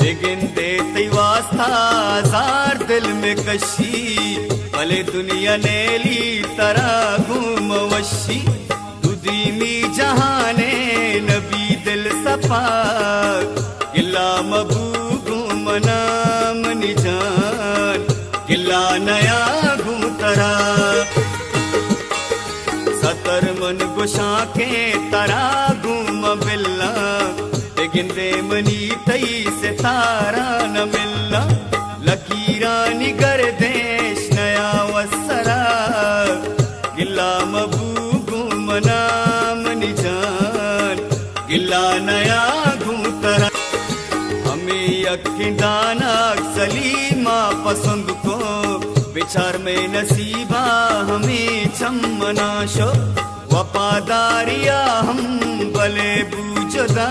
लेकिन देते वास्ता जार दिल में कशी भले दुनिया नेली तरह घूम वशी दुदी में जहाने नबी दिल सफा गिला मबू घूमना मनी जान गिला नया घूतरा सतर मन गुशा के तरा घूम बिल्ला लेकिन दे मनी तई से तारा न मिलना लकीरा निगर देश नया वसरा गिला मबू घूमना मनी जान गिला नया घूतरा हमें यकीदाना सलीमा पसंद को विचार में नसीबा हमें चमना शो वफादारिया हम भले बूझदा